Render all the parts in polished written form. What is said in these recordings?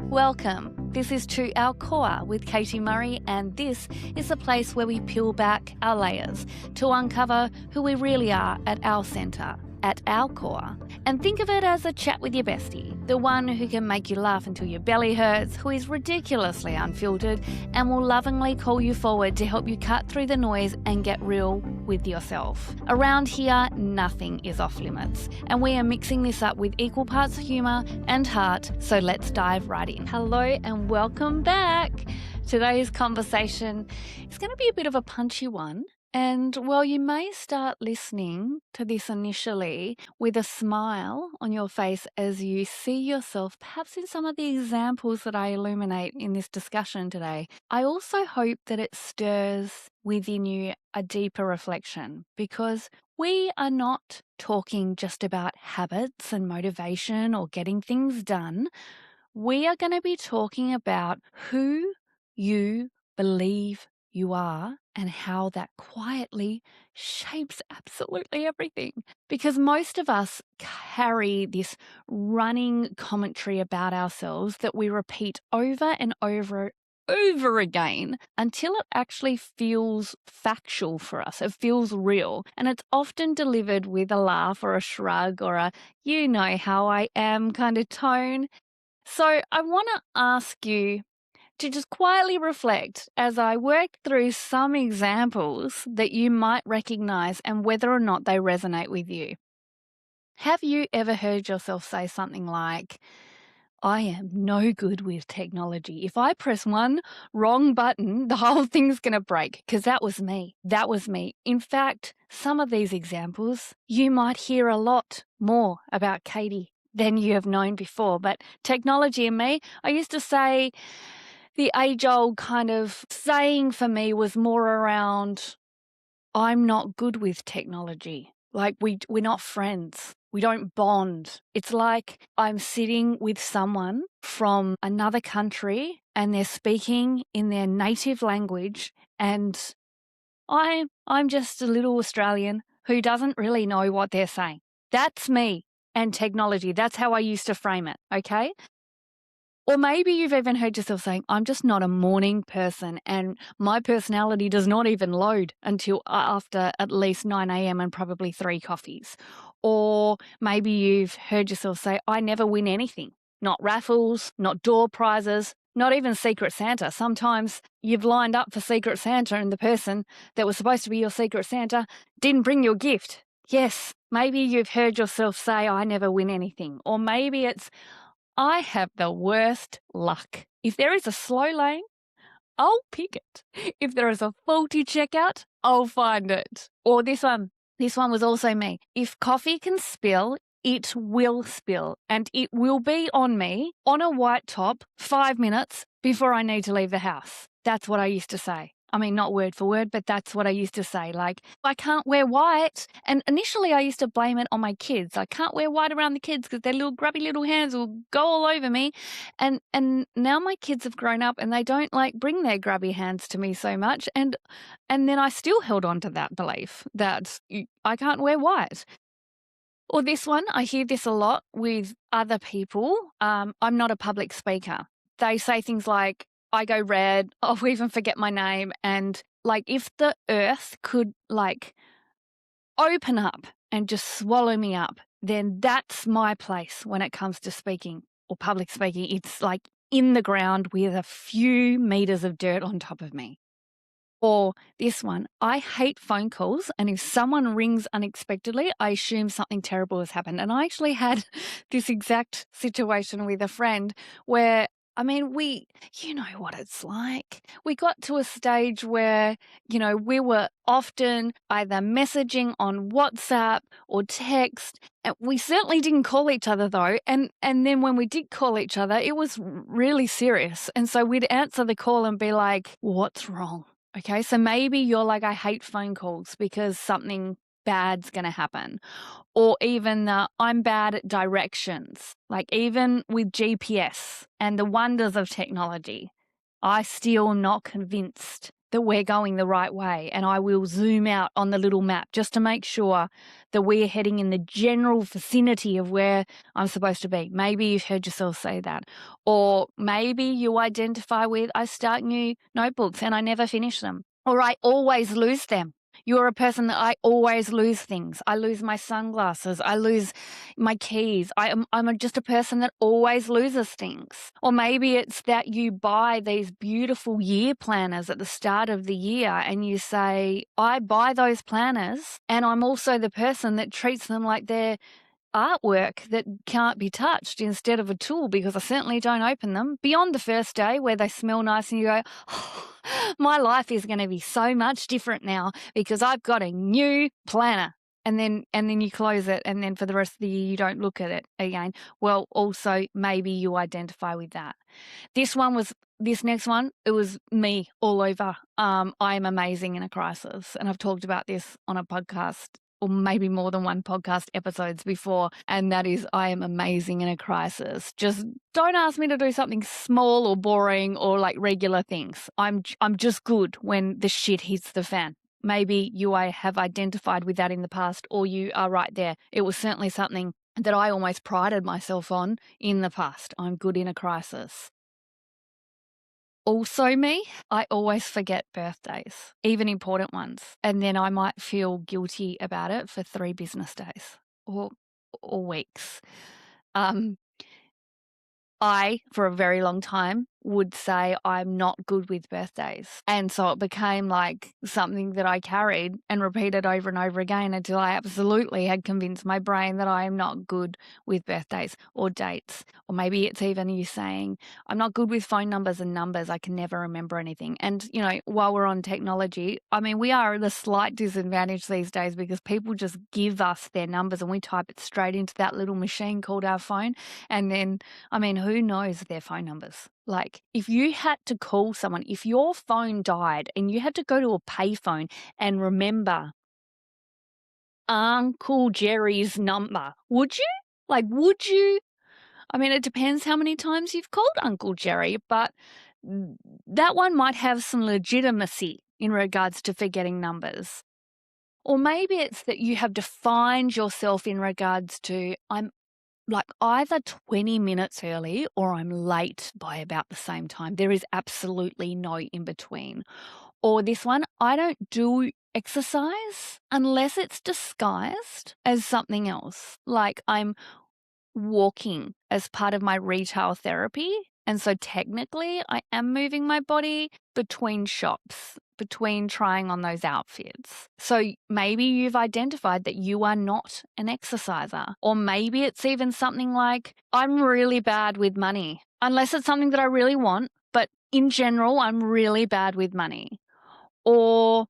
Welcome. This is To Our Core with Katie Murray, and this is a place where we peel back our layers to uncover who we really are at our centre, at our core. And think of it as a chat with your bestie, the one who can make you laugh until your belly hurts, who is ridiculously unfiltered, and will lovingly call you forward to help you cut through the noise and get real with yourself. Around here, nothing is off limits, and we are mixing this up with equal parts humour and heart, so let's dive right in. Hello and welcome back. Today's conversation is going to be a bit of a punchy one. And while you may start listening to this initially with a smile on your face as you see yourself perhaps in some of the examples that I illuminate in this discussion today, I also hope that it stirs within you a deeper reflection, because we are not talking just about habits and motivation or getting things done. We are going to be talking about who you believe you are and how that quietly shapes absolutely everything. Because most of us carry this running commentary about ourselves that we repeat over and over again until it actually feels factual for us. It feels real. And it's often delivered with a laugh or a shrug or a "you know how I am" kind of tone. So I want to ask you to just quietly reflect as I work through some examples that you might recognize and whether or not they resonate with you. Have you ever heard yourself say something like, "I am no good with technology. If I press one wrong button, the whole thing's going to break"? Because that was me. That was me. In fact, some of these examples, you might hear a lot more about Katie than you have known before. But technology and me, I used to say, the age-old kind of saying for me was more around, I'm not good with technology. Like we're not friends. We don't bond. It's like I'm sitting with someone from another country and they're speaking in their native language, and I'm just a little Australian who doesn't really know what they're saying. That's me and technology. That's how I used to frame it, okay? Or maybe you've even heard yourself saying, I'm just not a morning person and my personality does not even load until after at least 9 a.m. and probably 3 coffees. Or maybe you've heard yourself say, I never win anything. Not raffles, not door prizes, not even Secret Santa. Sometimes you've lined up for Secret Santa and the person that was supposed to be your Secret Santa didn't bring your gift. Yes, maybe you've heard yourself say, I never win anything. Or maybe it's, I have the worst luck. If there is a slow lane, I'll pick it. If there is a faulty checkout, I'll find it. Or this one was also me. If coffee can spill, it will spill, and it will be on me on a white top 5 minutes before I need to leave the house. That's what I used to say. I mean, not word for word, but that's what I used to say. Like, I can't wear white. And initially I used to blame it on my kids. I can't wear white around the kids because their little grubby little hands will go all over me. And now my kids have grown up and they don't like bring their grubby hands to me so much. And then I still held on to that belief that I can't wear white. Or this one, I hear this a lot with other people. I'm not a public speaker. They say things like, I go red, I'll even forget my name. And like if the earth could like open up and just swallow me up, then that's my place when it comes to speaking or public speaking. It's like in the ground with a few meters of dirt on top of me. Or this one, I hate phone calls, and if someone rings unexpectedly, I assume something terrible has happened. And I actually had this exact situation with a friend where, I mean, you know what it's like. We got to a stage where, we were often either messaging on WhatsApp or text. And we certainly didn't call each other though. And then when we did call each other, it was really serious. And so we'd answer the call and be like, what's wrong? Okay, so maybe you're like, I hate phone calls because something bad's going to happen. Or even I'm bad at directions. Like even with GPS and the wonders of technology, I still not convinced that we're going the right way, and I will zoom out on the little map just to make sure that we're heading in the general vicinity of where I'm supposed to be. Maybe you've heard yourself say that. Or maybe you identify with, I start new notebooks and I never finish them. Or I always lose them. You're a person that I always lose things. I lose my sunglasses. I lose my keys. I'm just a person that always loses things. Or maybe it's that you buy these beautiful year planners at the start of the year and you say, I buy those planners and I'm also the person that treats them like they're artwork that can't be touched instead of a tool, because I certainly don't open them beyond the first day where they smell nice and you go, oh, my life is going to be so much different now because I've got a new planner. And then you close it, and then for the rest of the year you don't look at it again. Well, also maybe you identify with that. This next one, it was me all over. I am amazing in a crisis. And I've talked about this on a podcast, or maybe more than one podcast episodes before. And that is, I am amazing in a crisis. Just don't ask me to do something small or boring or like regular things. I'm just good when the shit hits the fan. Maybe you have identified with that in the past, or you are right there. It was certainly something that I almost prided myself on in the past. I'm good in a crisis. Also me, I always forget birthdays, even important ones, and then I might feel guilty about it for 3 business days or weeks. I, for a very long time, would say I'm not good with birthdays. And so it became like something that I carried and repeated over and over again until I absolutely had convinced my brain that I am not good with birthdays or dates. Or maybe it's even you saying, I'm not good with phone numbers and numbers. I can never remember anything. And, while we're on technology, I mean, we are at a slight disadvantage these days because people just give us their numbers and we type it straight into that little machine called our phone. And then, I mean, who knows their phone numbers? Like, if you had to call someone, if your phone died and you had to go to a payphone and remember Uncle Jerry's number, would you? Like, would you? I mean, it depends how many times you've called Uncle Jerry, but that one might have some legitimacy in regards to forgetting numbers. Or maybe it's that you have defined yourself in regards to, I'm like either 20 minutes early or I'm late by about the same time. There is absolutely no in between. Or this one, I don't do exercise unless it's disguised as something else. Like I'm walking as part of my retail therapy. And so technically I am moving my body between shops, between trying on those outfits. So maybe you've identified that you are not an exerciser. Or maybe it's even something like, I'm really bad with money. Unless it's something that I really want, but in general, I'm really bad with money. Or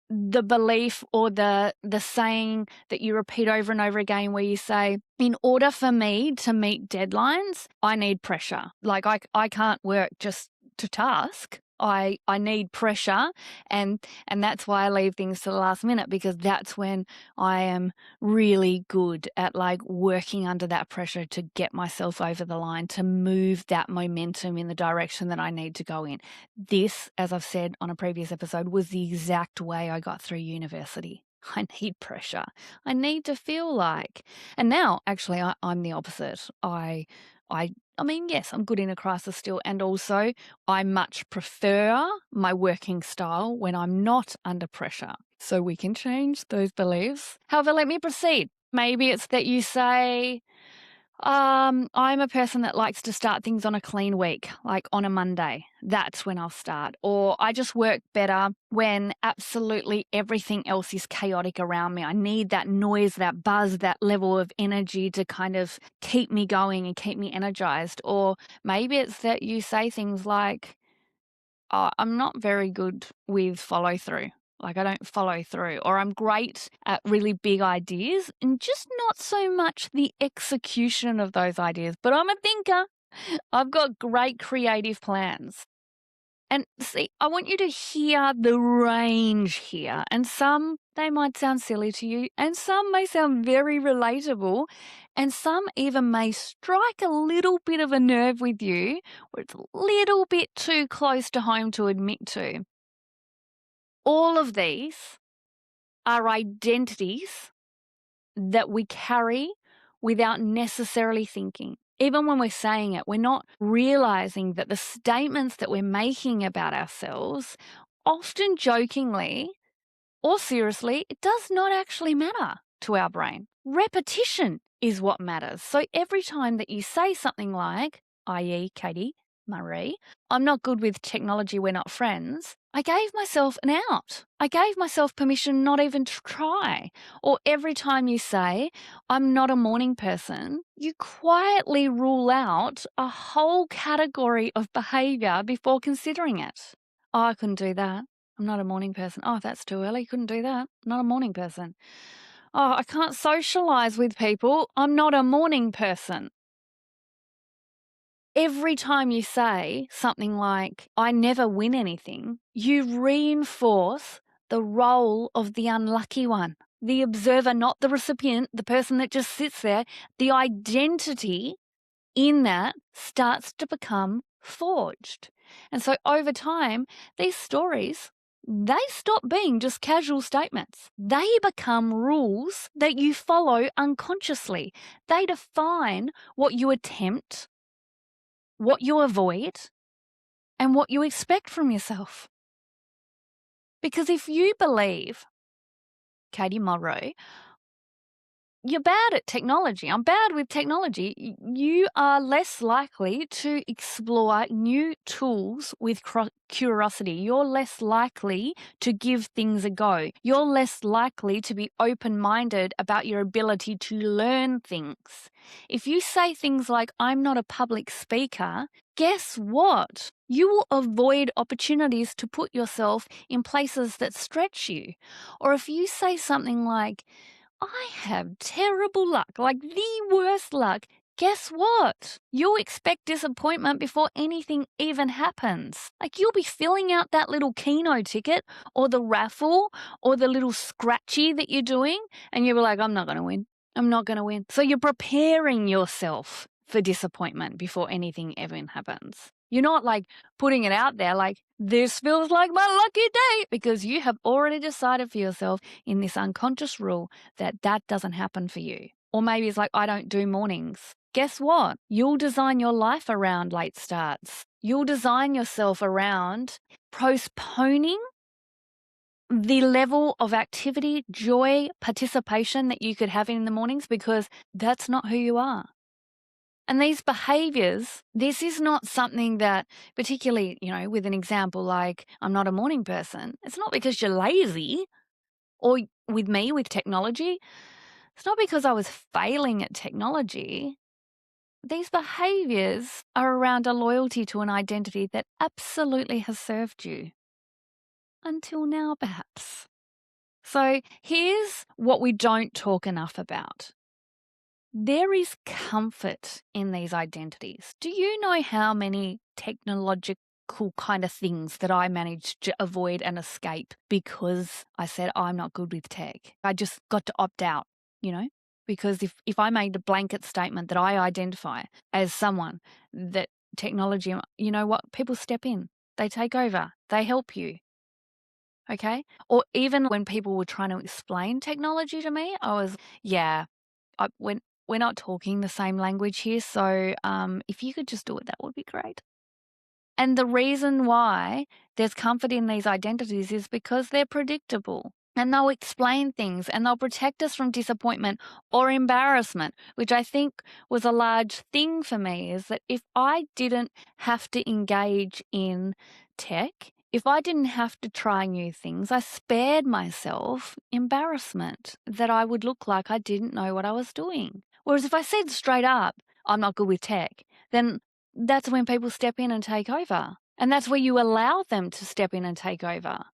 the belief or the saying that you repeat over and over again where you say, in order for me to meet deadlines, I need pressure. Like I can't work just to task. I need pressure, and that's why I leave things to the last minute, because that's when I am really good at like working under that pressure to get myself over the line, to move that momentum in the direction that I need to go in. This, as I've said on a previous episode, was the exact way I got through university. I need pressure. I need to feel like. And now, actually, I'm the opposite. I mean, yes, I'm good in a crisis still. And also, I much prefer my working style when I'm not under pressure. So we can change those beliefs. However, let me proceed. Maybe it's that you say, I'm a person that likes to start things on a clean week, like on a Monday. That's when I'll start. Or I just work better when absolutely everything else is chaotic around me. I need that noise, that buzz, that level of energy to kind of keep me going and keep me energized. Or maybe it's that you say things like, I'm not very good with follow through. Like I don't follow through, or I'm great at really big ideas and just not so much the execution of those ideas. But I'm a thinker. I've got great creative plans. And see, I want you to hear the range here. And some, they might sound silly to you, and some may sound very relatable, and some even may strike a little bit of a nerve with you, where it's a little bit too close to home to admit to. All of these are identities that we carry without necessarily thinking. Even when we're saying it, we're not realizing that the statements that we're making about ourselves, often jokingly or seriously, it does not actually matter to our brain. Repetition is what matters. So every time that you say something like, i.e., Katie, Marie, I'm not good with technology, we're not friends, I gave myself an out. I gave myself permission not even to try. Or every time you say, I'm not a morning person, you quietly rule out a whole category of behaviour before considering it. Oh, I couldn't do that. I'm not a morning person. Oh, that's too early. Couldn't do that. Not a morning person. Oh, I can't socialize with people. I'm not a morning person. Every time you say something like, I never win anything, you reinforce the role of the unlucky one, the observer, not the recipient, the person that just sits there. The identity in that starts to become forged. And so over time, these stories, they stop being just casual statements. They become rules that you follow unconsciously. They define what you attempt, what you avoid, and what you expect from yourself. Because if you believe, Katie Mulroy, you're bad at technology, I'm bad with technology, you are less likely to explore new tools with curiosity. You're less likely to give things a go. You're less likely to be open-minded about your ability to learn things. If you say things like, I'm not a public speaker, guess what? You will avoid opportunities to put yourself in places that stretch you. Or if you say something like, I have terrible luck, like the worst luck. Guess what? You'll expect disappointment before anything even happens. Like you'll be filling out that little Keno ticket or the raffle or the little scratchy that you're doing, and you'll be like, I'm not going to win. I'm not going to win. So you're preparing yourself for disappointment before anything even happens. You're not like putting it out there like, this feels like my lucky day, because you have already decided for yourself in this unconscious rule that that doesn't happen for you. Or maybe it's like, I don't do mornings. Guess what? You'll design your life around late starts. You'll design yourself around postponing the level of activity, joy, participation that you could have in the mornings, because that's not who you are. And these behaviors, this is not something that, particularly, with an example like, I'm not a morning person, it's not because you're lazy, or with me, with technology, it's not because I was failing at technology. These behaviors are around a loyalty to an identity that absolutely has served you. Until now, perhaps. So here's what we don't talk enough about. There is comfort in these identities. Do you know how many technological kind of things that I managed to avoid and escape because I said, I'm not good with tech? I just got to opt out, because if I made a blanket statement that I identify as someone that technology, you know what? People step in, they take over, they help you. Okay. Or even when people were trying to explain technology to me, I was, we're not talking the same language here, so if you could just do it, that would be great. And the reason why there's comfort in these identities is because they're predictable. And they'll explain things and they'll protect us from disappointment or embarrassment, which I think was a large thing for me, is that if I didn't have to engage in tech, if I didn't have to try new things, I spared myself embarrassment that I would look like I didn't know what I was doing. Whereas if I said straight up, I'm not good with tech, then that's when people step in and take over. And that's where you allow them to step in and take over.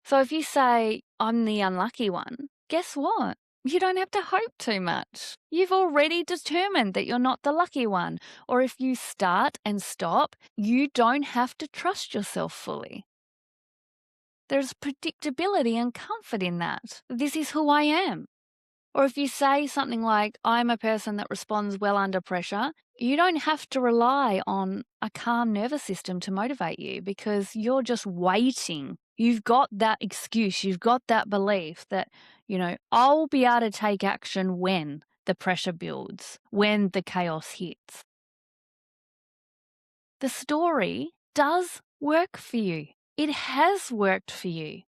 So if you say, I'm the unlucky one, guess what? You don't have to hope too much. You've already determined that you're not the lucky one. Or if you start and stop, you don't have to trust yourself fully. There's predictability and comfort in that. This is who I am. Or if you say something like, I'm a person that responds well under pressure, You don't have to rely on a calm nervous system to motivate you because you're just waiting. You've got that excuse, you've got that belief that, I'll be able to take action when the pressure builds, when the chaos hits. The story does work for you. It has worked for you.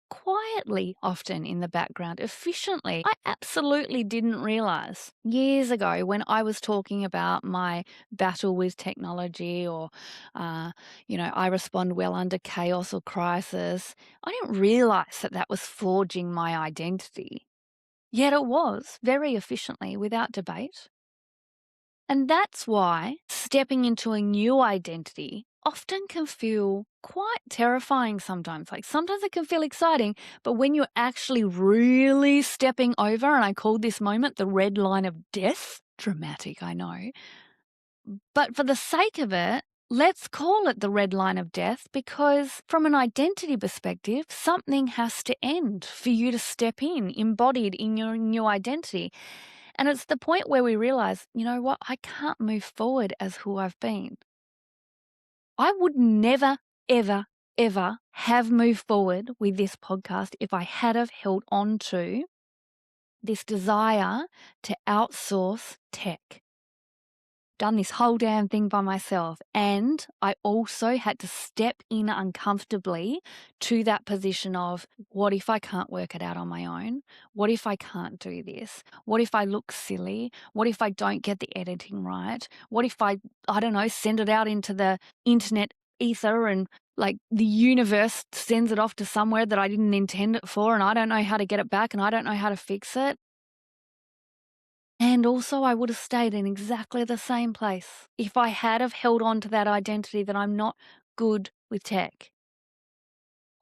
Quietly, often in the background, efficiently. I absolutely didn't realize years ago when I was talking about my battle with technology or, I respond well under chaos or crisis. I didn't realize that that was forging my identity. Yet it was very efficiently without debate. And that's why stepping into a new identity often can feel quite terrifying sometimes. Like sometimes it can feel exciting, but when you're actually really stepping over, and I called this moment the red line of death, dramatic, I know. But for the sake of it, let's call it the red line of death because from an identity perspective, something has to end for you to step in, embodied in your new identity. And it's the point where we realize, you know what, I can't move forward as who I've been. I would never, ever, ever have moved forward with this podcast if I had have held on to this desire to outsource tech. Done this whole damn thing by myself. And I also had to step in uncomfortably to that position of, what if I can't work it out on my own? What if I can't do this? What if I look silly? What if I don't get the editing right? What if I don't know, send it out into the internet ether and like the universe sends it off to somewhere that I didn't intend it for and I don't know how to get it back and I don't know how to fix it? And also, I would have stayed in exactly the same place if I had have held on to that identity that I'm not good with tech.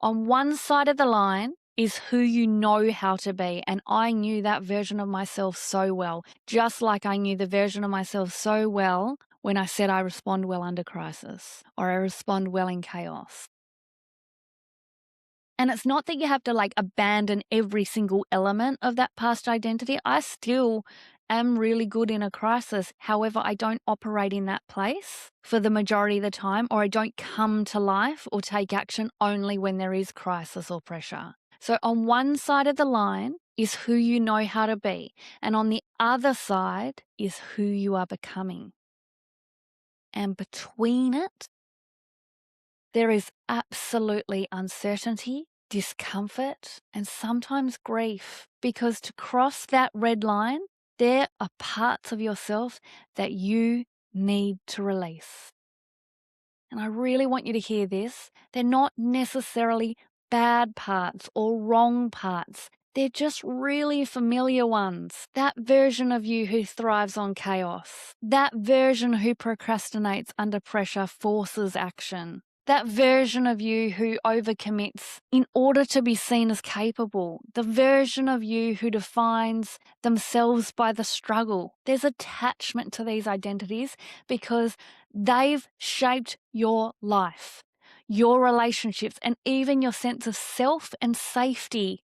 On one side of the line is who you know how to be, and I knew that version of myself so well, just like I knew the version of myself so well when I said I respond well under crisis or I respond well in chaos. And it's not that you have to like abandon every single element of that past identity. I still am really good in a crisis. However, I don't operate in that place for the majority of the time, or I don't come to life or take action only when there is crisis or pressure. So on one side of the line is who you know how to be, and on the other side is who you are becoming. And between it, there is absolutely uncertainty, discomfort, and sometimes grief, because to cross that red line, there are parts of yourself that you need to release. And I really want you to hear this. They're not necessarily bad parts or wrong parts. They're just really familiar ones. That version of you who thrives on chaos. That version who procrastinates under pressure forces action. That version of you who overcommits in order to be seen as capable. The version of you who defines themselves by the struggle. There's attachment to these identities because they've shaped your life, your relationships, and even your sense of self and safety.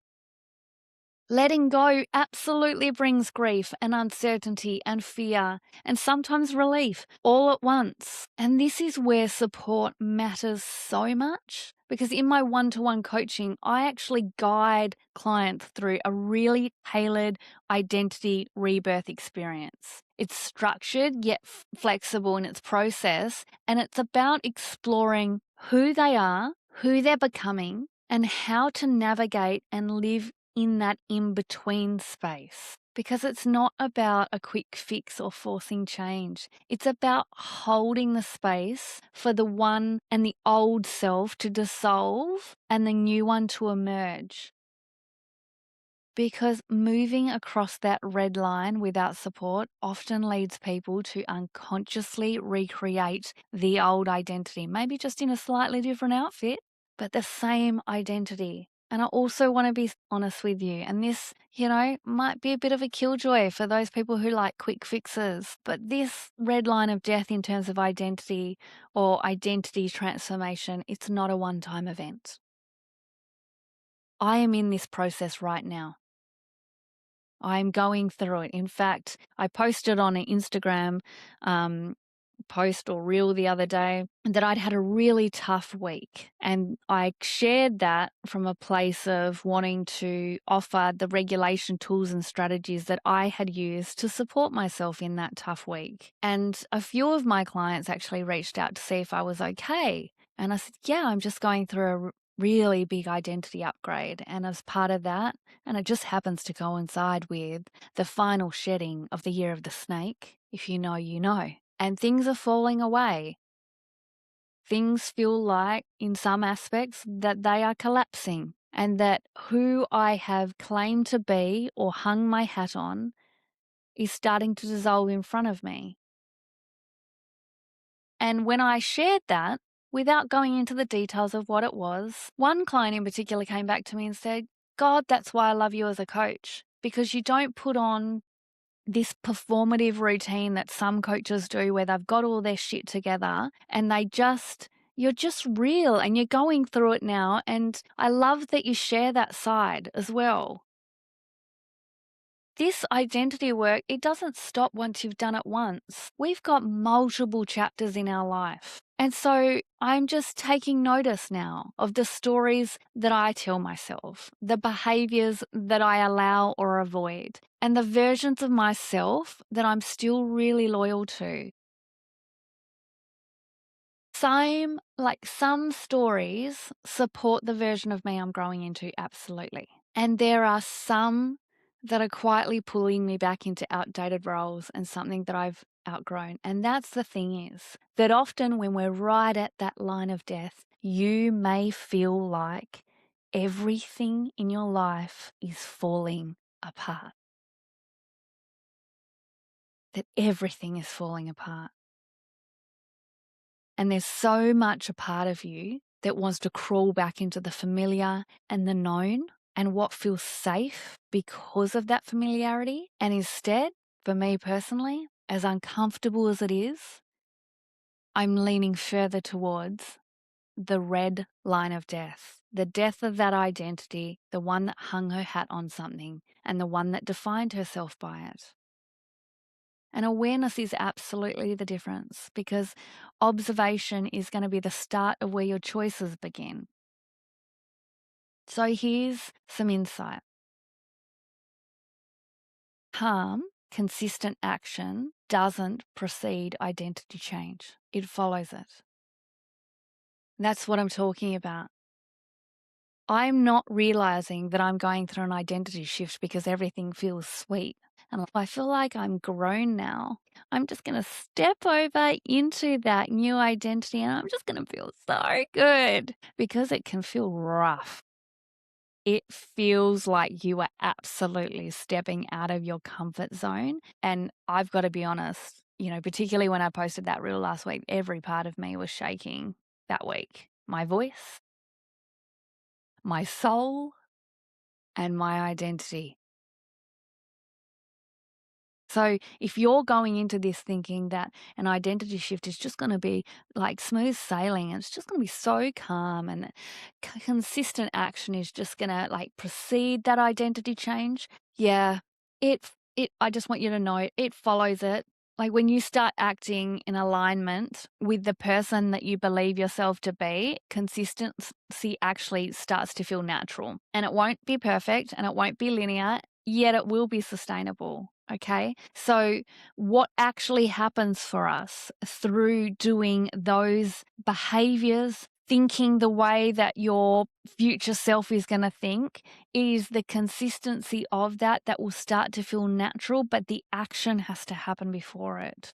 Letting go absolutely brings grief and uncertainty and fear and sometimes relief all at once. And this is where support matters so much because in my one-to-one coaching, I actually guide clients through a really tailored identity rebirth experience. It's structured yet flexible in its process, and it's about exploring who they are, who they're becoming, and how to navigate and live in that in-between space. Because it's not about a quick fix or forcing change. It's about holding the space for the one and the old self to dissolve and the new one to emerge. Because moving across that red line without support often leads people to unconsciously recreate the old identity, maybe just in a slightly different outfit, but the same identity. And I also want to be honest with you, and this, might be a bit of a killjoy for those people who like quick fixes, but this red line of death in terms of identity or identity transformation, it's not a one-time event. I am in this process right now. I'm going through it. In fact, I posted on an Instagram post or reel the other day that I'd had a really tough week. And I shared that from a place of wanting to offer the regulation tools and strategies that I had used to support myself in that tough week. And a few of my clients actually reached out to see if I was okay. And I said, yeah, I'm just going through a really big identity upgrade. And as part of that, and it just happens to coincide with the final shedding of the year of the snake, if you know, you know. And things are falling away. Things feel like, in some aspects, that they are collapsing, and that who I have claimed to be or hung my hat on is starting to dissolve in front of me. And when I shared that, without going into the details of what it was, one client in particular came back to me and said, God, that's why I love you as a coach, because you don't put on this performative routine that some coaches do where they've got all their shit together and you're just real and you're going through it now. And I love that you share that side as well. This identity work, it doesn't stop once you've done it once. We've got multiple chapters in our life. And so I'm just taking notice now of the stories that I tell myself, the behaviors that I allow or avoid, and the versions of myself that I'm still really loyal to. Some stories support the version of me I'm growing into, absolutely. And there are some that are quietly pulling me back into outdated roles and something that I've outgrown. And that's the thing is that often when we're right at that line of death, you may feel like everything in your life is falling apart. That everything is falling apart. And there's so much a part of you that wants to crawl back into the familiar and the known and what feels safe because of that familiarity. And instead, for me personally, as uncomfortable as it is, I'm leaning further towards the red line of death, the death of that identity, the one that hung her hat on something and the one that defined herself by it. And awareness is absolutely the difference, because observation is going to be the start of where your choices begin. So here's some insight. Calm, consistent action doesn't precede identity change. It follows it. That's what I'm talking about. I'm not realizing that I'm going through an identity shift because everything feels sweet. And I feel like I'm grown now. I'm just going to step over into that new identity and I'm just going to feel so good, because it can feel rough. It feels like you are absolutely stepping out of your comfort zone. And I've got to be honest, particularly when I posted that reel last week, every part of me was shaking that week. My voice, my soul, and my identity. So if you're going into this thinking that an identity shift is just going to be like smooth sailing and it's just going to be so calm and that consistent action is just going to like precede that identity change, yeah, I just want you to know it follows it. Like when you start acting in alignment with the person that you believe yourself to be, consistency actually starts to feel natural. And it won't be perfect and it won't be linear, yet it will be sustainable. Okay. So what actually happens for us through doing those behaviors, thinking the way that your future self is going to think, is the consistency of that will start to feel natural, but the action has to happen before it.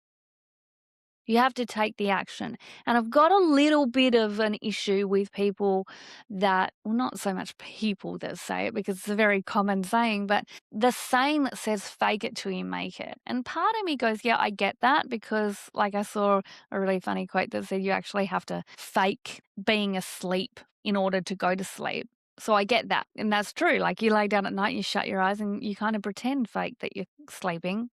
You have to take the action. And I've got a little bit of an issue with people that, well, not so much people that say it because it's a very common saying, but the saying that says fake it till you make it. And part of me goes, yeah, I get that, because like I saw a really funny quote that said you actually have to fake being asleep in order to go to sleep. So I get that. And that's true. Like you lay down at night, you shut your eyes and you kind of pretend fake that you're sleeping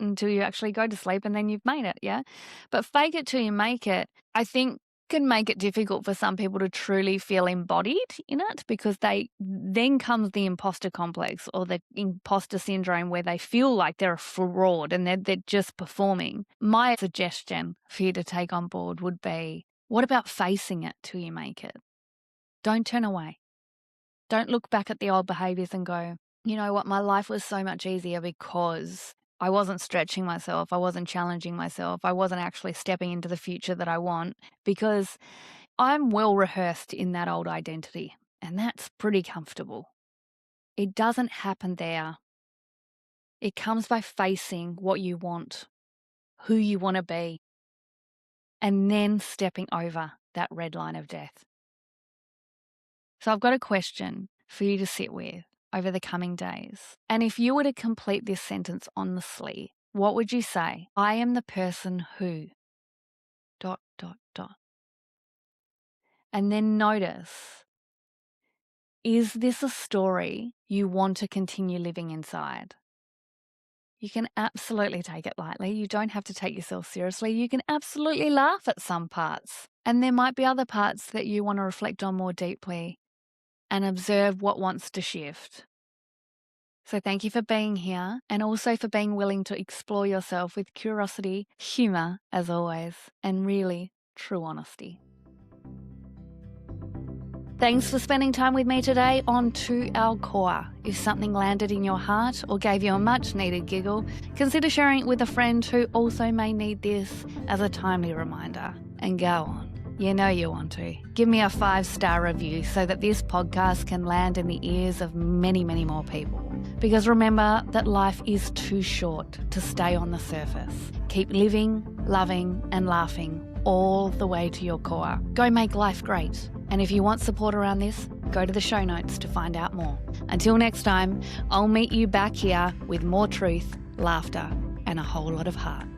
until you actually go to sleep and then you've made it, yeah? But fake it till you make it, I think can make it difficult for some people to truly feel embodied in it, because then comes the imposter complex or the imposter syndrome, where they feel like they're a fraud and they're just performing. My suggestion for you to take on board would be, what about facing it till you make it? Don't turn away. Don't look back at the old behaviours and go, you know what, my life was so much easier because I wasn't stretching myself, I wasn't challenging myself, I wasn't actually stepping into the future that I want, because I'm well rehearsed in that old identity, and that's pretty comfortable. It doesn't happen there. It comes by facing what you want, who you want to be, and then stepping over that red line of death. So I've got a question for you to sit with over the coming days. And if you were to complete this sentence honestly, what would you say? I am the person who ... And then notice, is this a story you want to continue living inside? You can absolutely take it lightly. You don't have to take yourself seriously. You can absolutely laugh at some parts. And there might be other parts that you want to reflect on more deeply and observe what wants to shift. So thank you for being here, and also for being willing to explore yourself with curiosity, humour as always, and really true honesty. Thanks for spending time with me today on To Our Core. If something landed in your heart or gave you a much needed giggle, consider sharing it with a friend who also may need this as a timely reminder. And go on. You know you want to. Give me a 5-star review so that this podcast can land in the ears of many, many more people. Because remember that life is too short to stay on the surface. Keep living, loving, and laughing all the way to your core. Go make life great. And if you want support around this, go to the show notes to find out more. Until next time, I'll meet you back here with more truth, laughter, and a whole lot of heart.